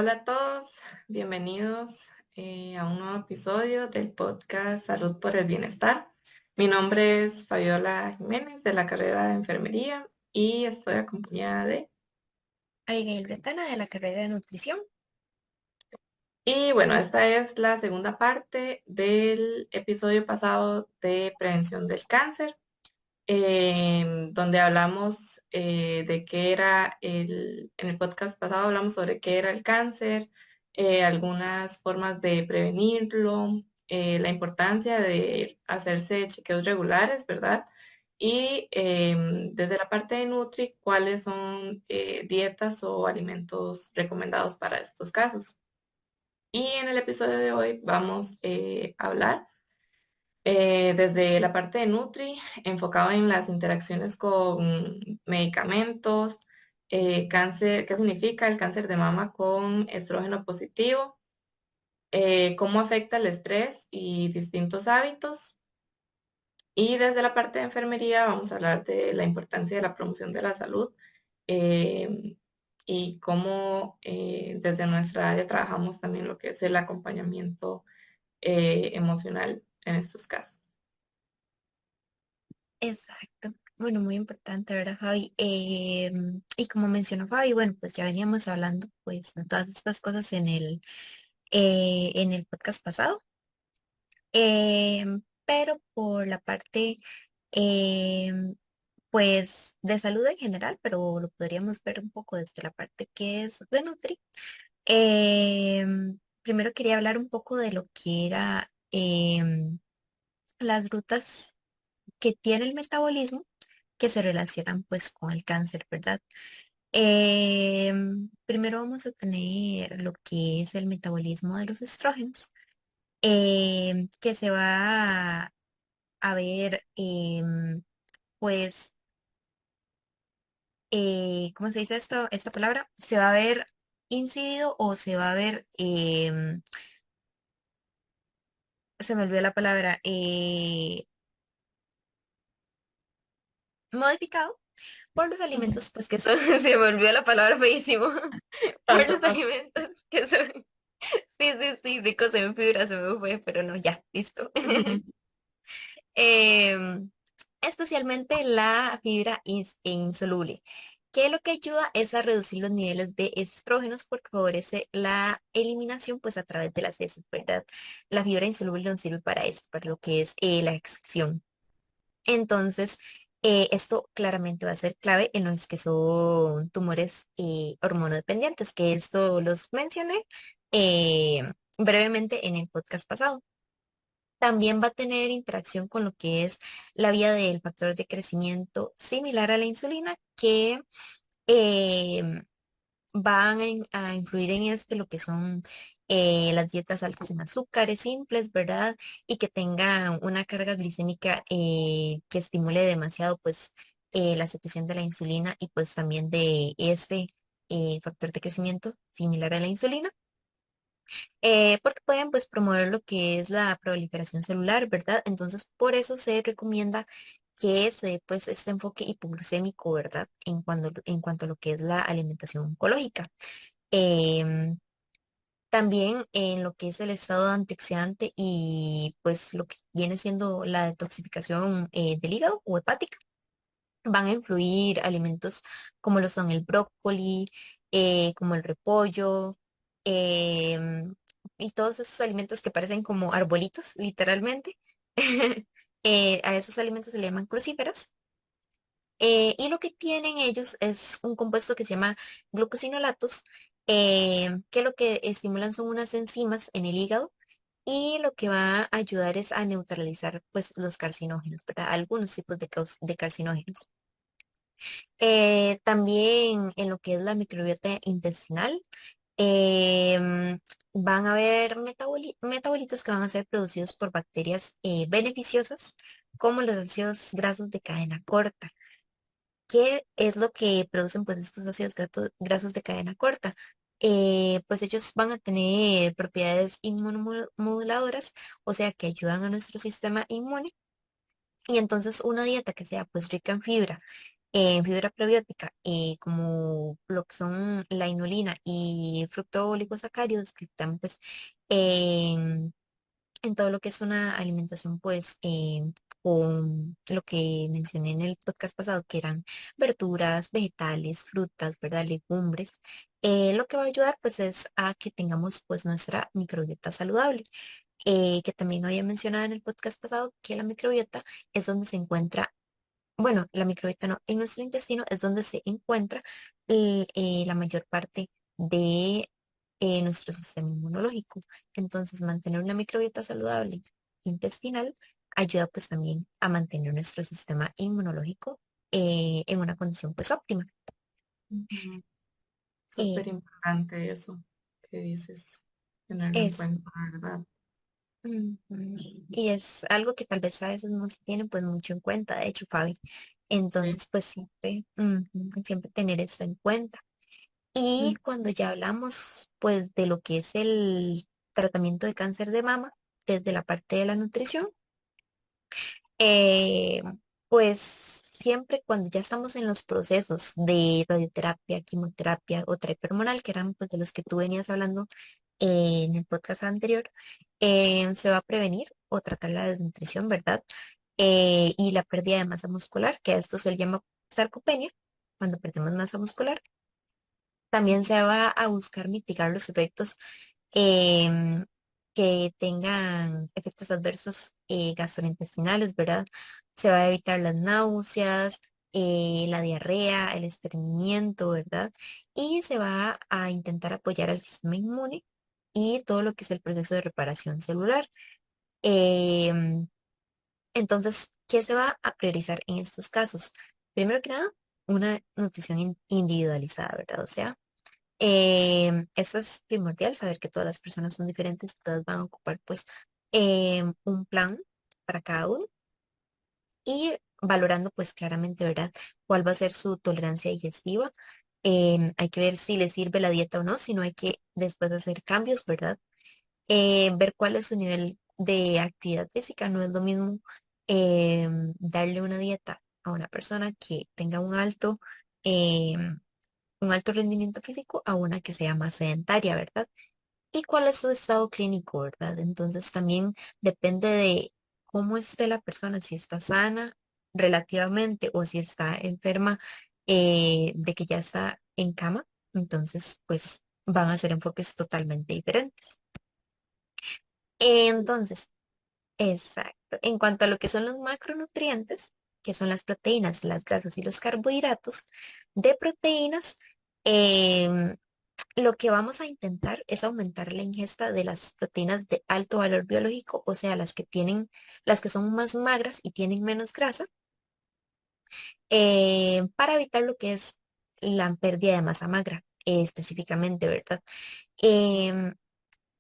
Hola a todos, bienvenidos a un nuevo episodio del podcast Salud por el Bienestar. Mi nombre es Fabiola Jiménez de la carrera de Enfermería y estoy acompañada de... Abigail Retana de la carrera de nutrición. Y bueno, esta es la segunda parte del episodio pasado de prevención del cáncer, donde hablamos de qué era en el podcast pasado hablamos sobre qué era el cáncer, algunas formas de prevenirlo, la importancia de hacerse chequeos regulares, ¿verdad? Y desde la parte de Nutri, cuáles son dietas o alimentos recomendados para estos casos. Y en el episodio de hoy vamos a hablar desde la parte de Nutri, enfocado en las interacciones con medicamentos, cáncer, qué significa el cáncer de mama con estrógeno positivo, cómo afecta el estrés y distintos hábitos. Y desde la parte de enfermería vamos a hablar de la importancia de la promoción de la salud eh, y cómo desde nuestra área trabajamos también lo que es el acompañamiento emocional en estos casos. Exacto. Bueno, muy importante, ¿verdad, Fabi? Y como mencionó Fabi, bueno, pues ya veníamos hablando pues de todas estas cosas en el podcast pasado. Pero por la parte em, pues de salud en general, pero lo podríamos ver un poco desde la parte que es de Nutri. Primero quería hablar un poco de lo que era las rutas que tiene el metabolismo que se relacionan pues con el cáncer, ¿verdad? Primero vamos a tener lo que es el metabolismo de los estrógenos, que se va a ver, pues, ¿cómo se dice esto? Esta palabra se va a ver incidido o se va a ver, se me olvidó la palabra, modificado por los alimentos, pues que son, se me olvidó la palabra feísimo, por Pasa, los pasa. alimentos que son, sí, sí, sí, ricos en fibra, se me fue, pero no, ya, listo. Em, Especialmente la fibra insoluble, que lo que ayuda es a reducir los niveles de estrógenos porque favorece la eliminación pues a través de las heces, ¿verdad? La fibra insoluble nos sirve para esto, para lo que es la excreción. Entonces, esto claramente va a ser clave en los que son tumores hormonodependientes, que esto los mencioné brevemente en el podcast pasado. También va a tener interacción con lo que es la vía del factor de crecimiento similar a la insulina, que em, van a influir en este lo que son las dietas altas en azúcares simples, ¿verdad? Y que tengan una carga glicémica que estimule demasiado pues la secreción de la insulina y pues también de este factor de crecimiento similar a la insulina, porque pueden pues promover lo que es la proliferación celular, ¿verdad? Entonces por eso se recomienda que se dé pues este enfoque hipoglucémico, ¿verdad? En cuanto a lo que es la alimentación oncológica. Em, También en lo que es el estado antioxidante y pues lo que viene siendo la detoxificación del hígado o hepática, van a influir alimentos como lo son el brócoli, como el repollo, em, y todos esos alimentos que parecen como arbolitos, literalmente. A esos alimentos se le llaman crucíferas. Y lo que tienen ellos es un compuesto que se llama glucosinolatos, que lo que estimulan son unas enzimas en el hígado y lo que va a ayudar es a neutralizar pues los carcinógenos, ¿verdad? Algunos tipos de carcinógenos. También en lo que es la microbiota intestinal, em, van a haber metabolitos que van a ser producidos por bacterias beneficiosas, como los ácidos grasos de cadena corta. ¿Qué es lo que producen pues estos ácidos grasos de cadena corta? Pues ellos van a tener propiedades inmunomoduladoras, o sea que ayudan a nuestro sistema inmune. Y entonces una dieta que sea pues rica en fibra, fibra probiótica, como lo que son la inulina y fructooligosacáridos, que están pues en todo lo que es una alimentación, pues, con lo que mencioné en el podcast pasado, que eran verduras, vegetales, frutas, ¿verdad? Legumbres. Lo que va a ayudar, pues, es a que tengamos, pues, nuestra microbiota saludable. Que también había mencionado en el podcast pasado que la microbiota es donde se encuentra, bueno, la microbiota no, en nuestro intestino es donde se encuentra la mayor parte de nuestro sistema inmunológico. Entonces, mantener una microbiota saludable intestinal ayuda pues también a mantener nuestro sistema inmunológico en una condición pues óptima. Ujú. Eh, Súper importante eso que dices, tenerlo en es, cuenta, ¿verdad? ujú, y es algo que tal vez a veces no se tiene pues mucho en cuenta, de hecho, Fabi. Sí. Entonces, pues siempre, siempre tener esto en cuenta. Y Mm. cuando ya hablamos pues de lo que es el tratamiento de cáncer de mama, desde la parte de la nutrición, eh, pues siempre cuando ya estamos en los procesos de radioterapia, quimioterapia o terapia hormonal, que eran pues de los que tú venías hablando en el podcast anterior, se va a prevenir o tratar la desnutrición, ¿verdad? Y la pérdida de masa muscular, que a esto se le llama sarcopenia, cuando perdemos masa muscular. También se va a buscar mitigar los efectos em, que tengan efectos adversos gastrointestinales, ¿verdad? Se va a evitar las náuseas, la diarrea, el estreñimiento, ¿verdad? Y se va a intentar apoyar al sistema inmune y todo lo que es el proceso de reparación celular. Em, entonces, ¿qué se va a priorizar en estos casos? Primero que nada, una nutrición individualizada, ¿verdad? O sea, eso es primordial, saber que todas las personas son diferentes, todas van a ocupar pues un plan para cada uno y valorando pues claramente, ¿verdad? Cuál va a ser su tolerancia digestiva. Hay que ver si le sirve la dieta o no, si no hay que después hacer cambios, ¿verdad? Ver cuál es su nivel de actividad física. No es lo mismo darle una dieta a una persona que tenga un alto rendimiento físico a una que sea más sedentaria, ¿verdad? Y cuál es su estado clínico, ¿verdad? Entonces también depende de cómo esté la persona, si está sana relativamente o si está enferma de que ya está en cama. Entonces, pues van a ser enfoques totalmente diferentes. Sí. Entonces, exacto. En cuanto a lo que son los macronutrientes, que son las proteínas, las grasas y los carbohidratos, de proteínas, em, lo que vamos a intentar es aumentar la ingesta de las proteínas de alto valor biológico, o sea, las que son más magras y tienen menos grasa, para evitar lo que es la pérdida de masa magra, específicamente, ¿verdad? Em,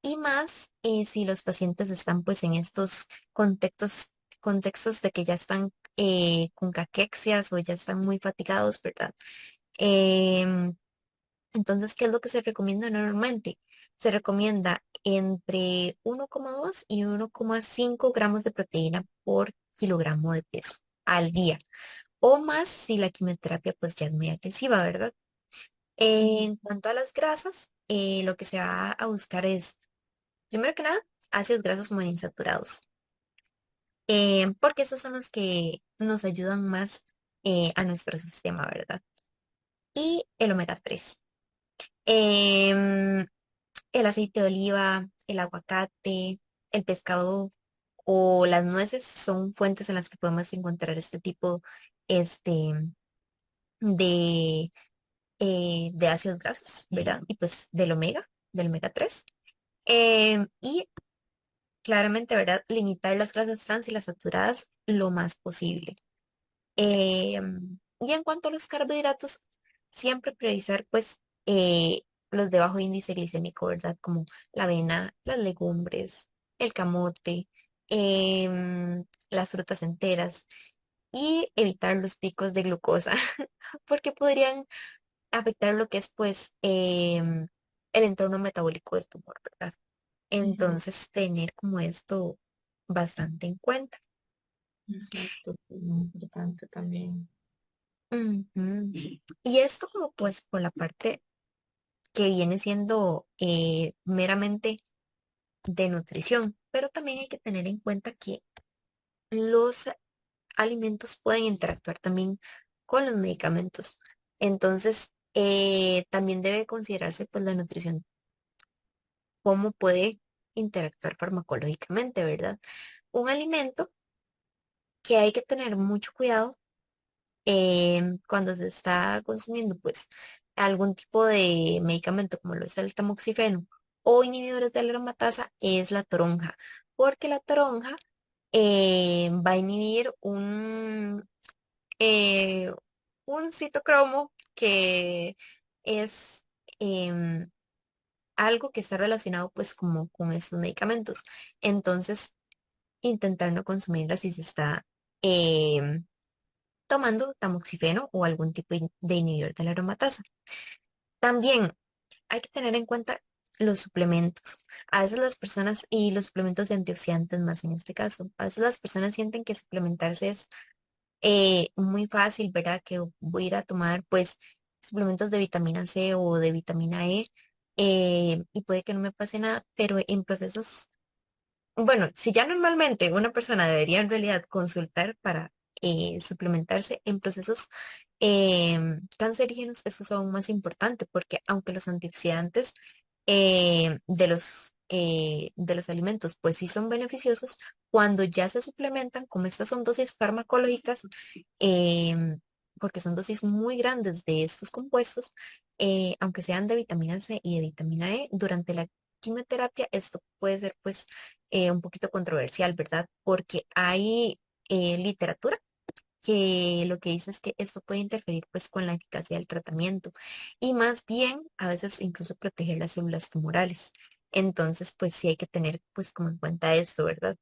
y más si los pacientes están pues en estos contextos de que ya están con caquexias o ya están muy fatigados, ¿verdad? Em, entonces, ¿qué es lo que se recomienda normalmente? Se recomienda entre 1,2 y 1,5 gramos de proteína por kilogramo de peso al día, o más si la quimioterapia pues ya es muy agresiva, ¿verdad? Ujú. En cuanto a las grasas, lo que se va a buscar es, primero que nada, ácidos grasos monoinsaturados, porque esos son los que nos ayudan más a nuestro sistema, ¿verdad? Y el omega 3. Em, el aceite de oliva, el aguacate, el pescado o las nueces son fuentes en las que podemos encontrar este tipo este, de, de ácidos grasos, ¿verdad? Y pues del omega 3. Y claramente, ¿verdad? Limitar las grasas trans y las saturadas lo más posible. Y en cuanto a los carbohidratos, siempre priorizar pues los de bajo índice glicémico, ¿verdad? Como la avena, las legumbres, el camote, las frutas enteras y evitar los picos de glucosa porque podrían afectar lo que es pues el entorno metabólico del tumor, ¿verdad? Ujú. Entonces tener como esto bastante en cuenta. Exacto, es muy importante también. Ujú. Y esto como pues por la parte que viene siendo meramente de nutrición, pero también hay que tener en cuenta que los alimentos pueden interactuar también con los medicamentos. Entonces, también debe considerarse pues la nutrición, cómo puede interactuar farmacológicamente, ¿verdad? Un alimento que hay que tener mucho cuidado cuando se está consumiendo pues algún tipo de medicamento como lo es el tamoxifeno o inhibidores de la aromatasa es la toronja, porque la toronja va a inhibir eh, un citocromo que es em, algo que está relacionado pues como con estos medicamentos. Entonces, intentar no consumirla si se está em, tomando tamoxifeno o algún tipo de inhibidor de la aromatasa. También hay que tener en cuenta los suplementos. A veces las personas, y los suplementos de antioxidantes más en este caso, a veces las personas sienten que suplementarse es muy fácil, ¿verdad? Que voy a ir a tomar pues suplementos de vitamina C o de vitamina E y puede que no me pase nada, pero en procesos, bueno, si ya normalmente una persona debería en realidad consultar para suplementarse en procesos cancerígenos, eso es aún más importante porque aunque los antioxidantes de los alimentos pues sí son beneficiosos, cuando ya se suplementan, como estas son dosis farmacológicas, em, porque son dosis muy grandes de estos compuestos, aunque sean de vitamina C y de vitamina E, durante la quimioterapia esto puede ser pues un poquito controversial, ¿verdad? Porque hay literatura que lo que dice es que esto puede interferir pues con la eficacia del tratamiento y más bien a veces incluso proteger las células tumorales. Entonces, pues sí hay que tener pues como en cuenta esto, ¿verdad?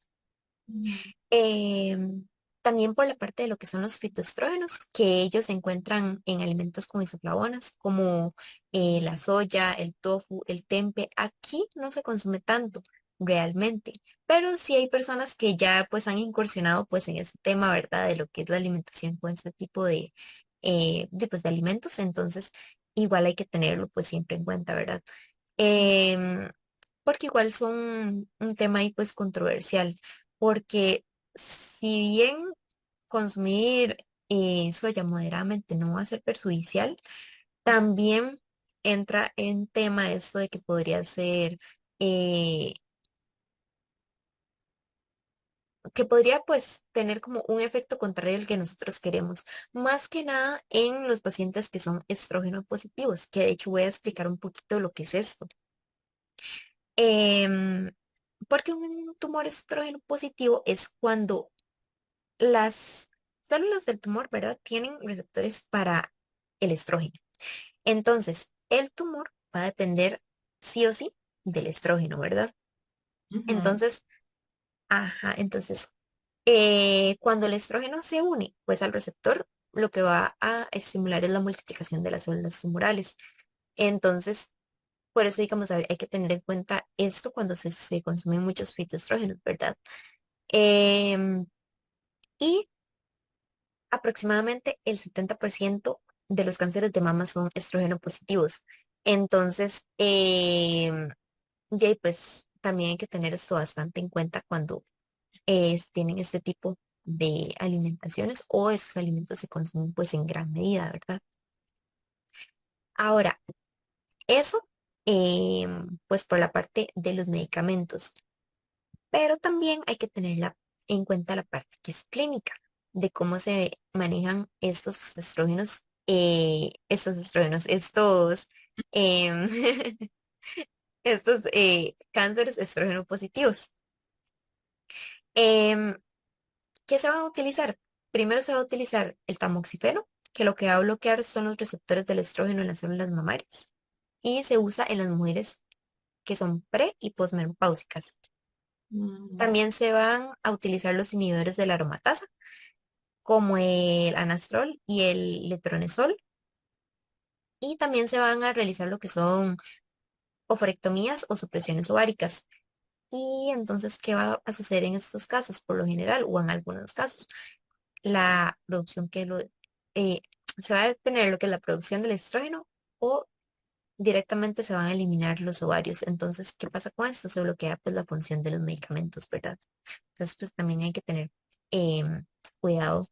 Mm. Em, También por la parte de lo que son los fitoestrógenos, que ellos se encuentran en alimentos con isoflavonas, como la soya, el tofu, el tempe. Aquí no se consume tanto realmente, pero sí hay personas que ya pues han incursionado pues en este tema, ¿verdad? De lo que es la alimentación con este tipo pues, de alimentos, entonces igual hay que tenerlo pues siempre en cuenta, ¿verdad? Em, Porque igual son un tema ahí pues controversial, porque si bien consumir soya moderadamente no va a ser perjudicial, también entra en tema esto de que podría ser, eh, que podría pues tener como un efecto contrario al que nosotros queremos, más que nada en los pacientes que son estrógeno positivos, que de hecho voy a explicar un poquito lo que es esto. Em, Porque un tumor estrógeno positivo es cuando las células del tumor, ¿verdad? Tienen receptores para el estrógeno. Entonces, el tumor va a depender sí o sí del estrógeno, ¿verdad? Ujú. Entonces, ajá, entonces, cuando el estrógeno se une, pues al receptor, lo que va a estimular es la multiplicación de las células tumorales. Entonces, por eso, digamos, hay que tener en cuenta esto cuando se consumen muchos fitoestrógenos, ¿verdad? Em, y aproximadamente el 70% de los cánceres de mama son estrógeno positivos. Entonces, y ahí, pues también hay que tener esto bastante en cuenta cuando tienen este tipo de alimentaciones o esos alimentos se consumen pues en gran medida, ¿verdad? Ahora, eso pues por la parte de los medicamentos. Pero también hay que tener en cuenta la parte que es clínica, de cómo se manejan estos em, estos cánceres estrógeno positivos. Em, ¿Qué se van a utilizar? Primero se va a utilizar el tamoxifeno, que lo que va a bloquear son los receptores del estrógeno en las células mamarias, y se usa en las mujeres que son pre y posmenopáusicas. Mm. También se van a utilizar los inhibidores de la aromatasa como el anastrol y el letronesol. Y también se van a realizar lo que son oforectomías o supresiones ováricas. Y entonces, ¿qué va a suceder en estos casos? Por lo general, o en algunos casos, la producción se va a detener lo que es la producción del estrógeno o directamente se van a eliminar los ovarios. Entonces, ¿qué pasa con esto? Se bloquea pues la función de los medicamentos, ¿verdad? Entonces, pues también hay que tener em, cuidado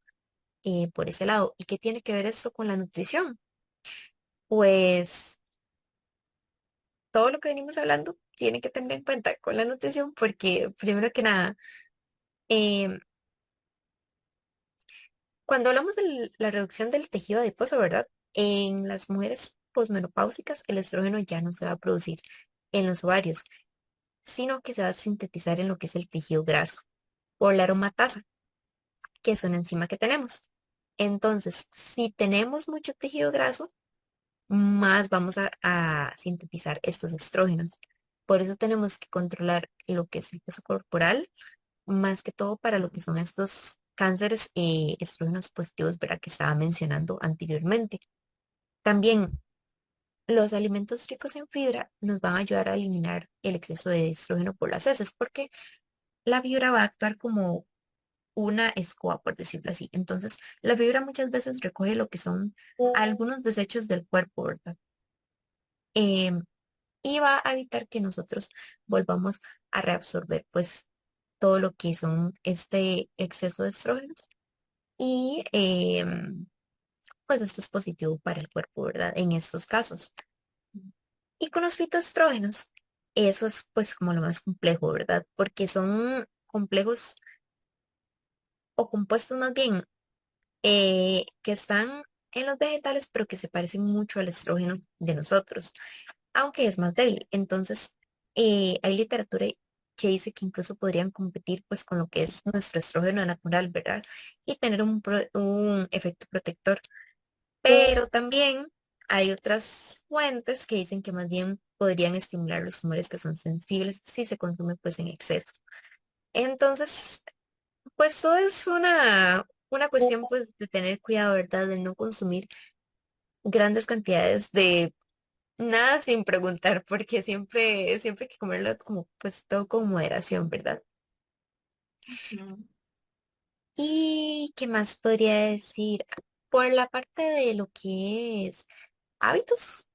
por ese lado. ¿Y qué tiene que ver esto con la nutrición? Pues todo lo que venimos hablando tiene que tener en cuenta con la nutrición porque, primero que nada, em, cuando hablamos de la reducción del tejido adiposo, ¿verdad? En las mujeres posmenopáusicas, el estrógeno ya no se va a producir en los ovarios, sino que se va a sintetizar en lo que es el tejido graso por la aromatasa, que es una enzima que tenemos. Entonces, si tenemos mucho tejido graso, más vamos a sintetizar estos estrógenos. Por eso tenemos que controlar lo que es el peso corporal, más que todo para lo que son estos cánceres estrógenos positivos, ¿verdad? Que estaba mencionando anteriormente. También los alimentos ricos en fibra nos van a ayudar a eliminar el exceso de estrógeno por las heces, porque la fibra va a actuar como una escoba, por decirlo así. Entonces, la fibra muchas veces recoge lo que son algunos desechos del cuerpo, ¿verdad? Em, y va a evitar que nosotros volvamos a reabsorber, pues, todo lo que son este exceso de estrógenos. Y, pues, esto es positivo para el cuerpo, ¿verdad? En estos casos. Y con los fitoestrógenos, eso es, pues, como lo más complejo, ¿verdad? Porque son complejos o compuestos más bien que están en los vegetales, pero que se parecen mucho al estrógeno de nosotros, aunque es más débil. Entonces, hay literatura que dice que incluso podrían competir pues con lo que es nuestro estrógeno natural, ¿verdad? Y tener un efecto protector. Pero también hay otras fuentes que dicen que más bien podrían estimular los tumores que son sensibles si se consume pues en exceso. Entonces, pues todo es una cuestión pues de tener cuidado, ¿verdad? De no consumir grandes cantidades de nada sin preguntar, porque siempre hay que comerlo como pues todo con moderación, ¿verdad? Ujú. ¿Y qué más podría decir? Por la parte de lo que es hábitos,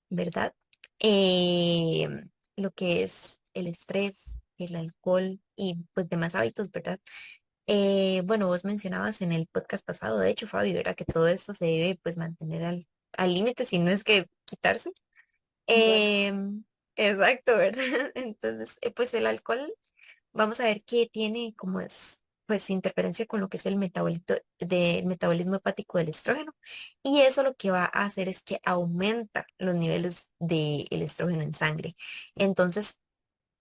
¿verdad? Eh, lo que es el estrés, el alcohol y pues demás hábitos, ¿verdad? Bueno, vos mencionabas en el podcast pasado, de hecho, Fabi, ¿verdad? Que todo esto se debe pues mantener al límite, si no es que quitarse. Exacto. Em, exacto, ¿verdad? Entonces, pues el alcohol, vamos a ver que tiene como es, pues interferencia con lo que es el metabolismo hepático del estrógeno. Y eso lo que va a hacer es que aumenta los niveles del estrógeno en sangre. Entonces,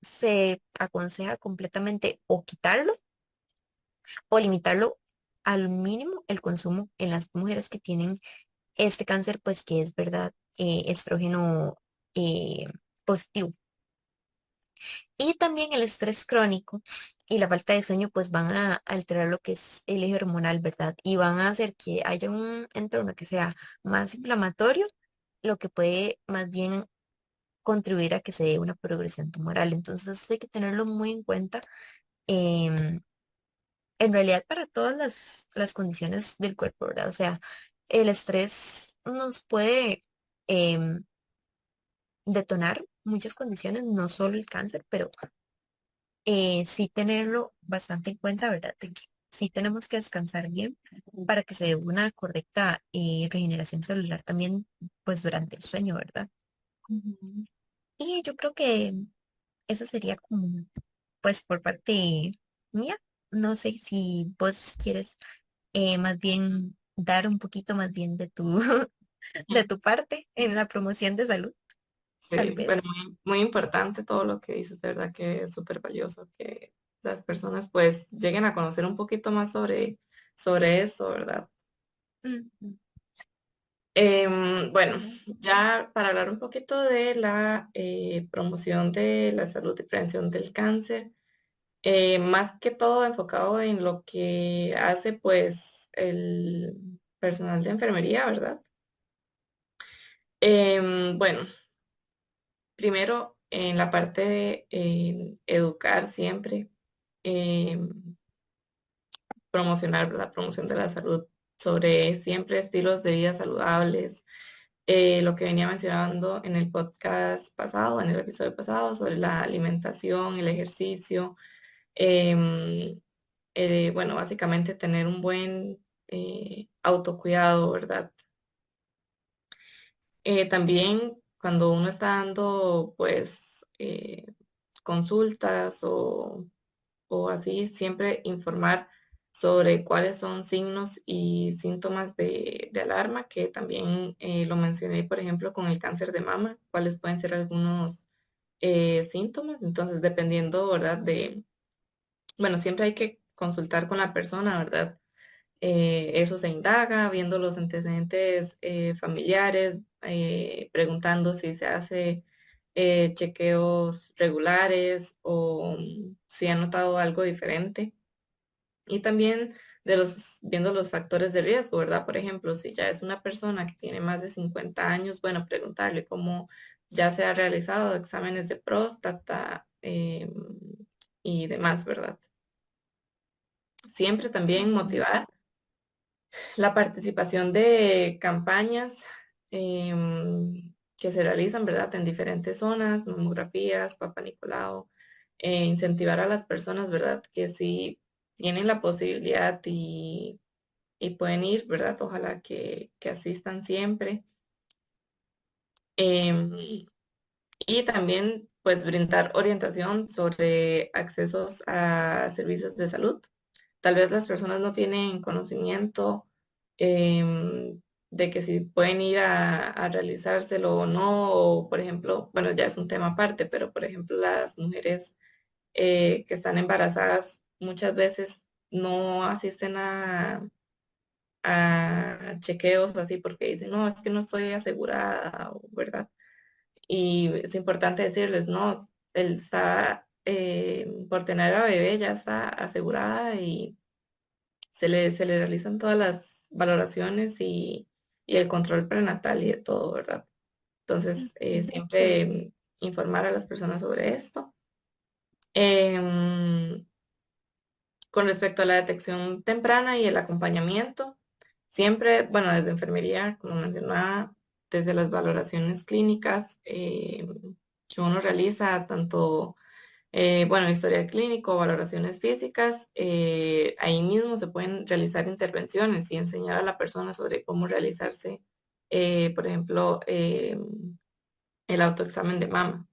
se aconseja completamente o quitarlo o limitarlo al mínimo el consumo en las mujeres que tienen este cáncer, pues que es verdad, estrógeno eh, positivo. Y también el estrés crónico y la falta de sueño, pues van a alterar lo que es el eje hormonal, ¿verdad? Y van a hacer que haya un entorno que sea más inflamatorio, lo que puede más bien contribuir a que se dé una progresión tumoral. Entonces, eso hay que tenerlo muy en cuenta. em, en realidad para todas las condiciones del cuerpo, ¿verdad? O sea, el estrés nos puede em, detonar muchas condiciones, no solo el cáncer, pero sí tenerlo bastante en cuenta, ¿verdad? De que sí tenemos que descansar bien para que se dé una correcta regeneración celular también, pues durante el sueño, ¿verdad? Ujú. Y yo creo que eso sería como, pues por parte mía. No sé si vos quieres más bien dar un poquito más bien de tu, de tu parte en la promoción de salud, tal Sí, bueno, vez. muy importante todo lo que dices, de verdad que es súper valioso que las personas pues lleguen a conocer un poquito más sobre eso, ¿verdad? Ujú. Bueno, ya para hablar un poquito de la promoción de la salud y prevención del cáncer, más que todo enfocado en lo que hace pues el personal de enfermería, ¿verdad? Bueno, primero en la parte de educar siempre, em, promocionar la promoción de la salud sobre siempre estilos de vida saludables, lo que venía mencionando en el podcast pasado, en el episodio pasado, sobre la alimentación, el ejercicio, em, bueno, básicamente tener un buen autocuidado, ¿verdad? También cuando uno está dando, pues, consultas o así, siempre informar sobre cuáles son signos y síntomas de alarma, que también lo mencioné, por ejemplo, con el cáncer de mama, cuáles pueden ser algunos síntomas. Entonces, dependiendo, ¿verdad? Bueno, siempre hay que consultar con la persona, ¿verdad? Eso se indaga, viendo los antecedentes familiares, preguntando si se hace chequeos regulares o si ha notado algo diferente. Y también viendo los factores de riesgo, ¿verdad? Por ejemplo, si ya es una persona que tiene más de 50 años, bueno, preguntarle cómo ya se ha realizado exámenes de próstata y demás, ¿verdad? Siempre también Ujú. motivar la participación de campañas que se realizan, ¿verdad? En diferentes zonas, mamografías, Papa Nicolau, incentivar a las personas, ¿verdad? Que si tienen la posibilidad y pueden ir, ¿verdad? Ojalá que asistan siempre. Em, y también, pues, brindar orientación sobre accesos a servicios de salud. Tal vez las personas no tienen conocimiento de que si pueden ir a realizárselo o no, o por ejemplo, bueno, ya es un tema aparte, pero por ejemplo, las mujeres que están embarazadas muchas veces no asisten a chequeos así porque dicen, no, es que no estoy asegurada, ¿verdad? Y es importante decirles, no, él está, por tener a bebé ya está asegurada y se le realizan todas las valoraciones y el control prenatal y de todo, ¿verdad? Entonces, Ujú. siempre informar a las personas sobre esto. Em, con respecto a la detección temprana y el acompañamiento, siempre, bueno, desde enfermería, como mencionaba, desde las valoraciones clínicas que uno realiza, tanto bueno, historial clínico, valoraciones físicas, ahí mismo se pueden realizar intervenciones y enseñar a la persona sobre cómo realizarse, por ejemplo, el autoexamen de mama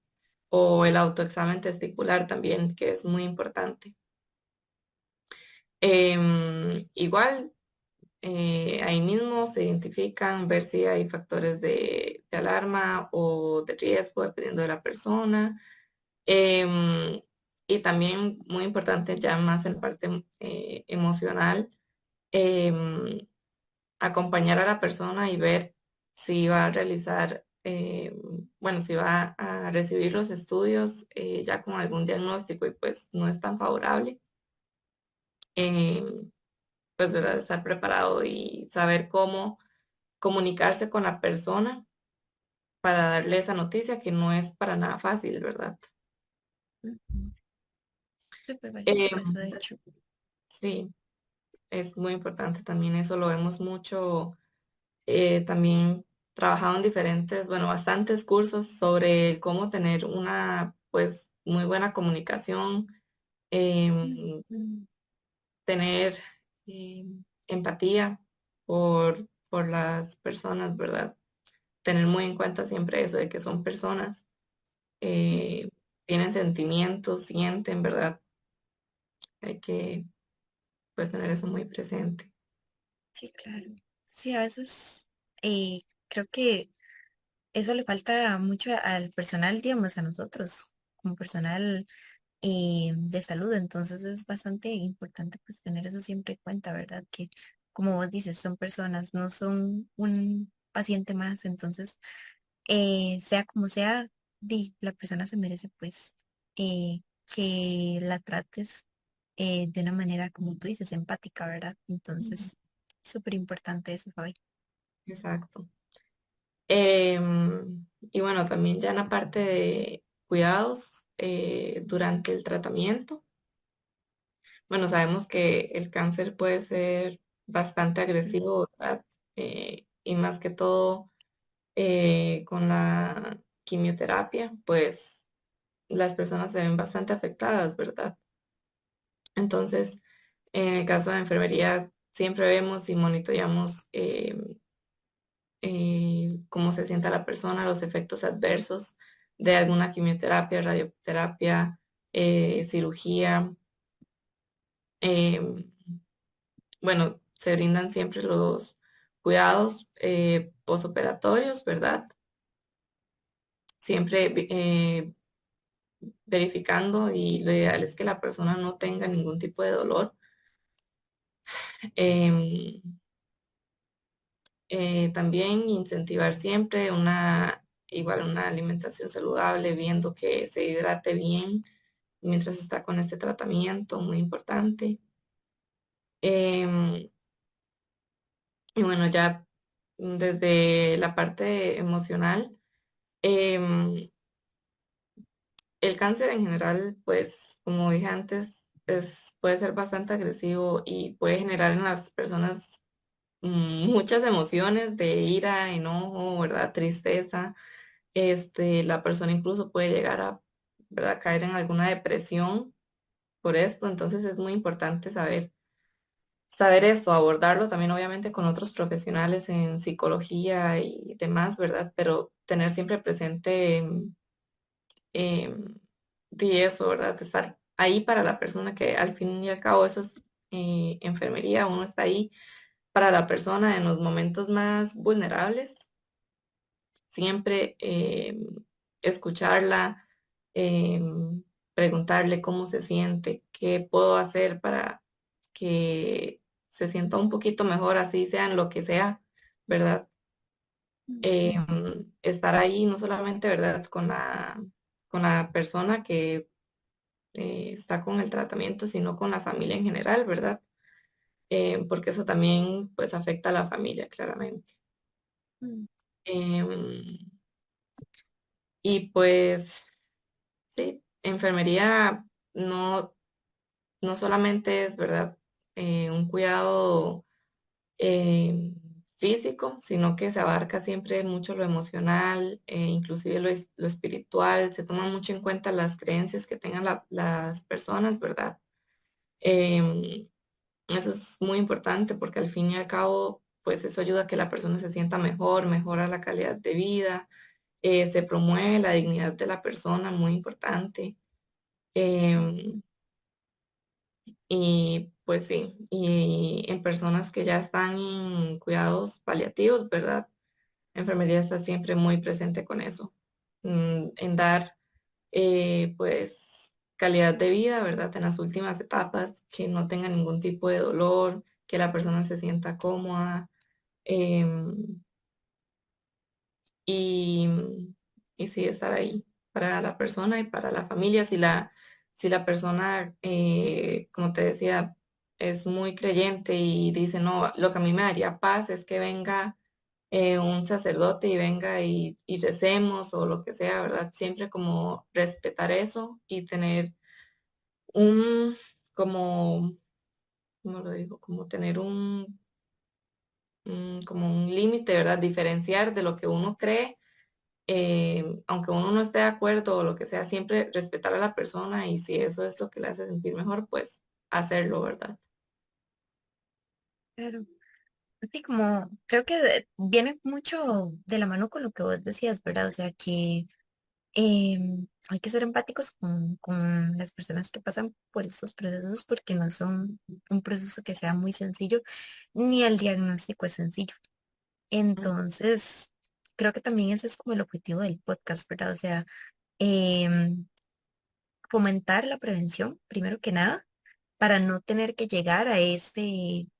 o el autoexamen testicular también, que es muy importante. Igual, ahí mismo se identifican, ver si hay factores de alarma o de riesgo, dependiendo de la persona. Em, y también muy importante ya más en parte emocional, em, acompañar a la persona y ver si va a realizar, bueno, si va a recibir los estudios ya con algún diagnóstico y pues no es tan favorable, em, pues ¿verdad? Estar preparado y saber cómo comunicarse con la persona para darle esa noticia que no es para nada fácil, ¿verdad? Ujú. Súper valioso Em, eso, de hecho. sí. Es muy importante también eso, lo vemos mucho, también trabajado en diferentes, bueno, bastantes cursos sobre cómo tener una, pues, muy buena comunicación, em, Ujú. tener empatía por las personas, ¿verdad? Tener muy en cuenta siempre eso de que son personas, eh, tienen sentimientos, sienten, ¿verdad? Hay que, pues, tener eso muy presente. Sí, claro. Sí, a veces creo que eso le falta mucho al personal, digamos, a nosotros, como personal de salud. Entonces es bastante importante pues tener eso siempre en cuenta, ¿verdad? Que como vos dices, son personas, no son un paciente más. Entonces, sea como sea, la persona se merece pues que la trates de una manera, como tú dices, empática, ¿verdad? Entonces, súper importante eso, Fabi. Exacto. Y bueno, también ya en la parte de cuidados durante el tratamiento. Bueno, sabemos que el cáncer puede ser bastante agresivo, ¿verdad? Y más que todo con la quimioterapia, pues las personas se ven bastante afectadas, ¿verdad? Entonces, en el caso de enfermería, siempre vemos y monitoreamos cómo se sienta la persona, los efectos adversos de alguna quimioterapia, radioterapia, cirugía. Em, bueno, se brindan siempre los cuidados posoperatorios, ¿verdad? Siempre verificando y lo ideal es que la persona no tenga ningún tipo de dolor. Em, también incentivar siempre igual una alimentación saludable, viendo que se hidrate bien mientras está con este tratamiento, muy importante. Em, y bueno, ya desde la parte emocional, em, el cáncer en general, pues como dije antes, puede ser bastante agresivo y puede generar en las personas muchas emociones de ira, enojo, ¿verdad? Tristeza. La persona incluso puede llegar a, ¿verdad? Caer en alguna depresión por esto. Entonces es muy importante saber esto, abordarlo también obviamente con otros profesionales en psicología y demás, ¿verdad? Pero tener siempre presente de eso, ¿verdad? De estar ahí para la persona que al fin y al cabo eso es enfermería, uno está ahí para la persona en los momentos más vulnerables, siempre escucharla, eh, preguntarle cómo se siente, qué puedo hacer para que se sienta un poquito mejor, así sea en lo que sea, ¿verdad? Estar ahí no solamente, ¿verdad? Con la persona que está con el tratamiento, sino con la familia en general, ¿verdad? Porque eso también pues afecta a la familia, claramente. Mm. Em, y pues sí, enfermería no, no solamente es, ¿verdad? Un cuidado físico, sino que se abarca siempre mucho lo emocional, inclusive lo espiritual, se toman mucho en cuenta las creencias que tengan las personas, ¿verdad? Em, Eso es muy importante porque al fin y al cabo, pues eso ayuda a que la persona se sienta mejor, mejora la calidad de vida, se promueve la dignidad de la persona, muy importante. Em, y pues sí, y en personas que ya están en cuidados paliativos, ¿verdad? La enfermería está siempre muy presente con eso, en dar pues calidad de vida, ¿verdad? En las últimas etapas, que no tenga ningún tipo de dolor, que la persona se sienta cómoda, em, y, y sí estar ahí para la persona y para la familia. Si la persona, como te decía, es muy creyente y dice, no, lo que a mí me daría paz es que venga un sacerdote y venga y recemos o lo que sea, ¿verdad? Siempre como respetar eso y tener un, como, ¿cómo lo digo? Como tener como un límite, ¿verdad? Diferenciar de lo que uno cree, aunque uno no esté de acuerdo o lo que sea, siempre respetar a la persona y si eso es lo que le hace sentir mejor, pues hacerlo, ¿verdad? Claro. Sí, como creo que viene mucho de la mano con lo que vos decías, ¿verdad? O sea, que hay que ser empáticos con las personas que pasan por estos procesos porque no son un proceso que sea muy sencillo, ni el diagnóstico es sencillo. Entonces, creo que también ese es como el objetivo del podcast, ¿verdad? O sea, em, fomentar la prevención, primero que nada, para no tener que llegar a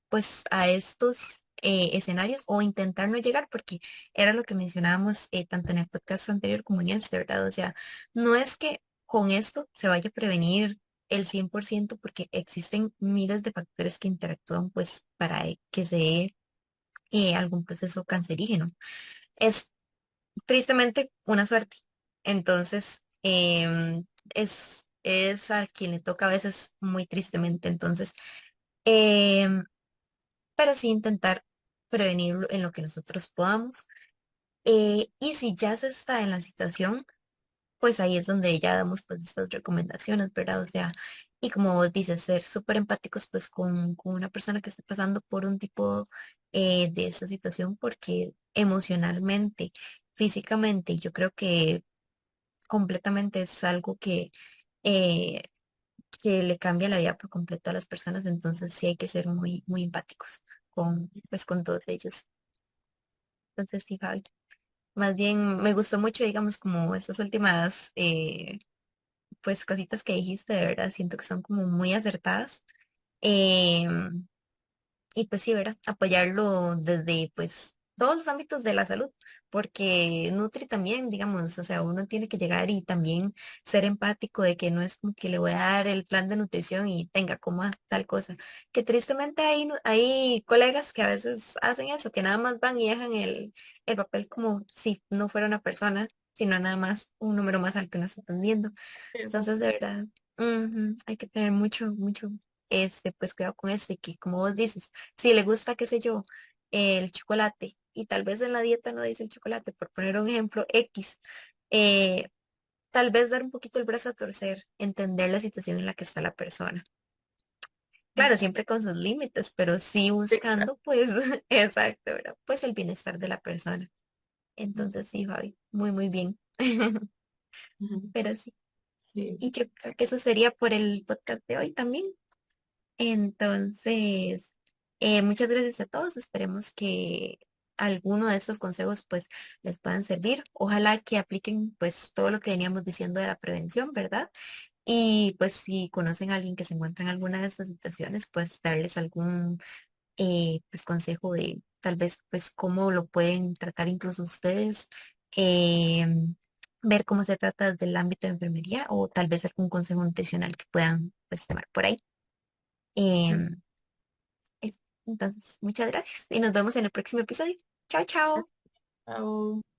pues a estos escenarios o intentar no llegar, porque era lo que mencionábamos tanto en el podcast anterior como en este, ¿verdad? O sea, no es que con esto se vaya a prevenir el 100% porque existen miles de factores que interactúan pues para que se dé algún proceso cancerígeno. Es tristemente una suerte. Entonces, es a quien le toca a veces muy tristemente. Entonces, em, pero sí intentar prevenirlo en lo que nosotros podamos. Y si ya se está en la situación, pues ahí es donde ya damos pues estas recomendaciones, ¿verdad? O sea, y como vos dices, ser súper empáticos pues con una persona que esté pasando por un tipo de esta situación, porque emocionalmente, físicamente, yo creo que completamente es algo eh, que le cambia la vida por completo a las personas, entonces sí hay que ser muy, muy empáticos pues, con todos ellos. Entonces sí, Fabi. Más bien me gustó mucho, digamos, como estas últimas pues cositas que dijiste, de verdad, siento que son como muy acertadas. Em, y pues sí, ¿verdad? Apoyarlo desde pues todos los ámbitos de la salud, porque Nutri también, digamos, o sea, uno tiene que llegar y también ser empático de que no es como que le voy a dar el plan de nutrición y tenga coma tal cosa, que tristemente hay colegas que a veces hacen eso, que nada más van y dejan el papel como si no fuera una persona, sino nada más un número más al que uno está atendiendo. Entonces, de Exacto. verdad, hay que tener mucho, mucho, pues cuidado con este, que como vos dices, si le gusta, qué sé yo, el chocolate, y tal vez en la dieta no dice el chocolate, por poner un ejemplo X, eh, tal vez dar un poquito el brazo a torcer, entender la situación en la que está la persona. Claro, Exacto. siempre con sus límites, pero sí Exacto. buscando, pues, exacto, ¿verdad? Pues el bienestar de la persona. Entonces, sí, Fabi, muy, muy bien. Ujú. Pero sí, Sí. y yo creo que eso sería por el podcast de hoy también. Entonces, muchas gracias a todos. Esperemos que alguno de estos consejos pues les puedan servir. Ojalá que apliquen pues todo lo que veníamos diciendo de la prevención, ¿verdad? Y pues si conocen a alguien que se encuentra en alguna de estas situaciones, pues darles algún pues consejo de tal vez pues cómo lo pueden tratar incluso ustedes. Ver cómo se trata desde el ámbito de enfermería o tal vez algún consejo nutricional que puedan pues tomar por ahí. Em, es- entonces, muchas gracias y nos vemos en el próximo episodio. Chao, chao. Chao.